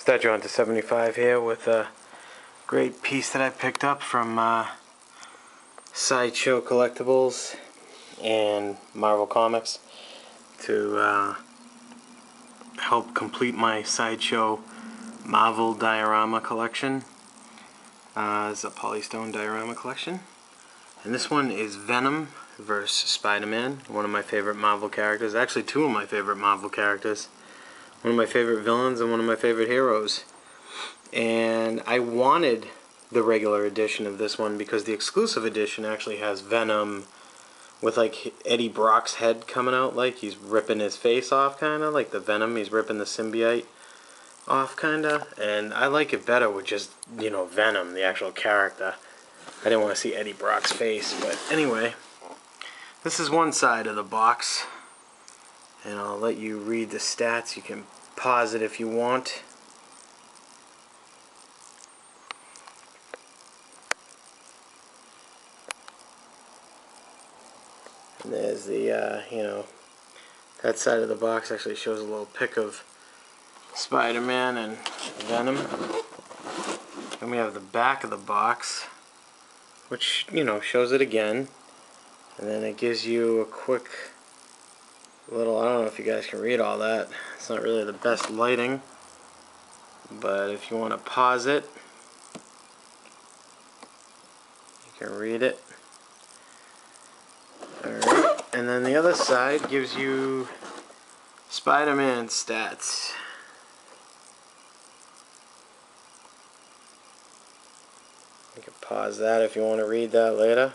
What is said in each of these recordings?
Statue Hunter 75 here with a great piece that I picked up from Sideshow Collectibles and Marvel Comics to help complete my Sideshow Marvel Diorama collection. It's a Polystone Diorama collection. And this one is Venom versus Spider-Man, one of my favorite Marvel characters. Actually, two of my favorite Marvel characters. One of my favorite villains and one of my favorite heroes. And I wanted the regular edition of this one because the exclusive edition actually has Venom with like Eddie Brock's head coming out, like he's ripping his face off, kind of like the Venom. He's ripping the symbiote off, kind of. And I like it better with just, you know, Venom, the actual character. I didn't want to see Eddie Brock's face, but anyway, this is one side of the box. And I'll let you read the stats. You can pause it if you want. And there's the, you know, that side of the box actually shows a little pic of Spider-Man and Venom. Then we have the back of the box, which, you know, shows it again. And then it gives you a quick little, I don't know if you guys can read all that. It's not really the best lighting, but if you want to pause it, you can read it. Alright, and then the other side gives you Spider-Man stats. You can pause that if you want to read that later.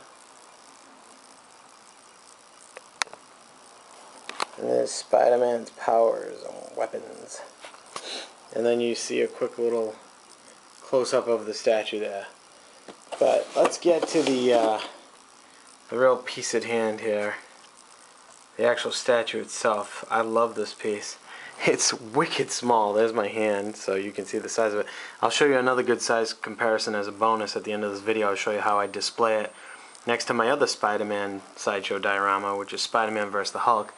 And there's Spider-Man's powers and weapons. And then you see a quick little close-up of the statue there. But let's get to the real piece at hand here. The actual statue itself. I love this piece. It's wicked small. There's my hand, so you can see the size of it. I'll show you another good size comparison as a bonus at the end of this video. I'll show you how I display it next to my other Spider-Man Sideshow diorama, which is Spider-Man vs. the Hulk.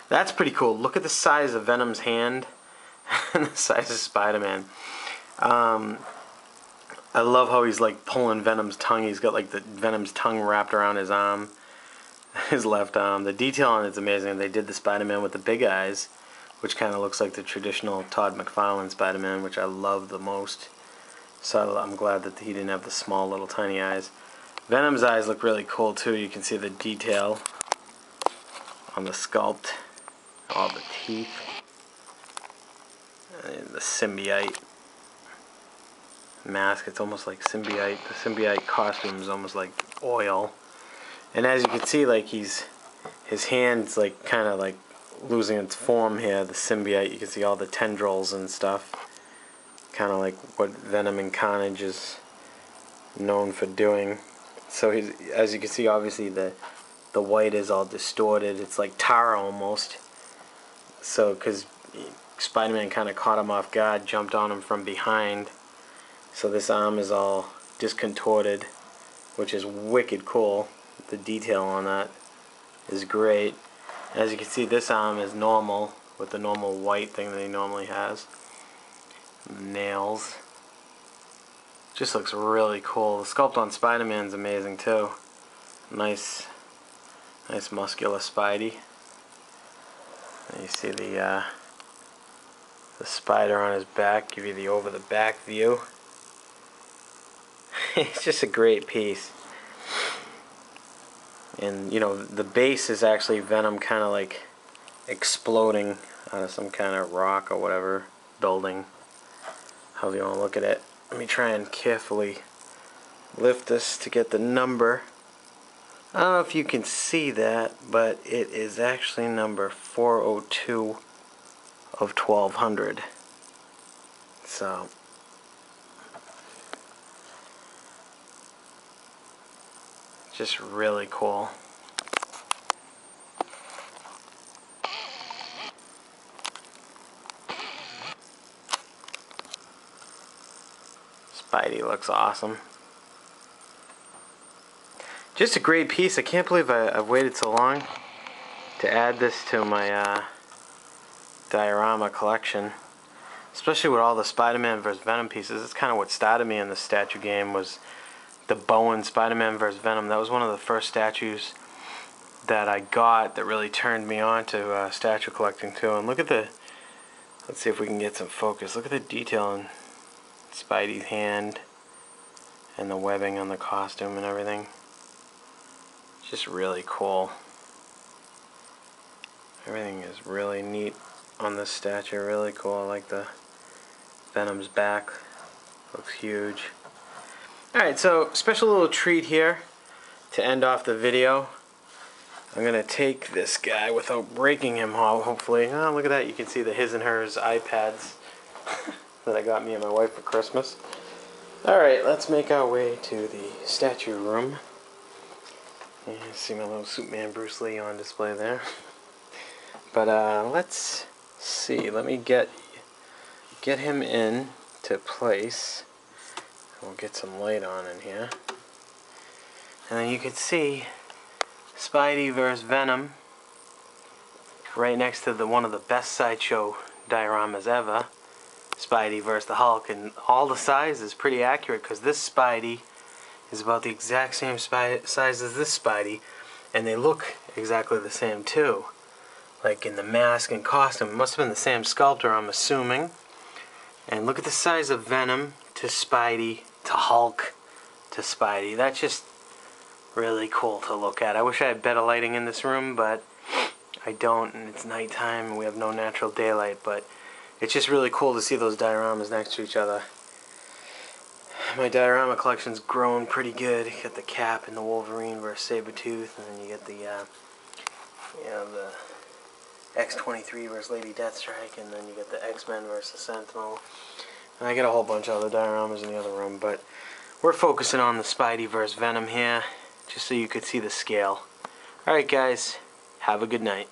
That's pretty cool. Look at the size of Venom's hand and the size of Spider-Man. I love how he's like pulling Venom's tongue. He's got like the Venom's tongue wrapped around his arm, his left arm. The detail on it's amazing. They did the Spider-Man with the big eyes, which kind of looks like the traditional Todd McFarlane Spider-Man, which I love the most. So I'm glad that he didn't have the small little tiny eyes. Venom's eyes look really cool too. You can see the detail on the sculpt. All the teeth and the symbiote mask. It's almost like symbiote. The symbiote costume is almost like oil. And as you can see, like his hand's like kind of like losing its form here. The symbiote. You can see all the tendrils and stuff. Kind of like what Venom and Carnage is known for doing. So he's, as you can see, obviously the white is all distorted. It's like tar almost. So, because Spider-Man kind of caught him off guard, jumped on him from behind. So this arm is all discontorted, which is wicked cool. The detail on that is great. As you can see, this arm is normal, with the normal white thing that he normally has. Nails. Just looks really cool. The sculpt on Spider-Man is amazing too. Nice muscular Spidey. And you see the spider on his back, give you the over the back view. It's just a great piece. And you know, the base is actually Venom kind of like exploding out of some kind of rock or whatever, building, however you want to look at it. Let me try and carefully lift this to get the number. I don't know if you can see that, but it is actually number 402 of 1200. So, just really cool. Spidey looks awesome. Just a great piece. I can't believe I've waited so long to add this to my diorama collection. especially with all the Spider-Man vs. Venom pieces. It's kind of what started me in the statue game, was the Bowen Spider-Man vs. Venom. That was one of the first statues that I got that really turned me on to statue collecting too. And look at the, let's see if we can get some focus. Look at the detail in Spidey's hand and the webbing on the costume and everything. It's just really cool. Everything is really neat on this statue, really cool. I like the Venom's back, looks huge. Alright, so special little treat here to end off the video. I'm going to take this guy without breaking him, hopefully. Oh, look at that, you can see the his and hers iPads that I got me and my wife for Christmas. Alright, let's make our way to the statue room. You see my little Superman Bruce Lee on display there. But let's see, let me get him in to place. We'll get some light on in here. And then you can see Spidey vs. Venom right next to one of the best Sideshow dioramas ever. Spidey vs. the Hulk, and all the size is pretty accurate because this Spidey is about the exact same size as this Spidey, and they look exactly the same too. Like in the mask and costume, it must have been the same sculptor, I'm assuming. And look at the size of Venom to Spidey to Hulk to Spidey. That's just really cool to look at. I wish I had better lighting in this room, but I don't, and it's nighttime and we have no natural daylight, but it's just really cool to see those dioramas next to each other. My diorama collection's grown pretty good. You got the Cap and the Wolverine versus Sabretooth, and then you get the the X-23 versus Lady Deathstrike, and then you get the X-Men versus Sentinel. And I got a whole bunch of other dioramas in the other room, but we're focusing on the Spidey versus Venom here, just so you could see the scale. Alright guys, have a good night.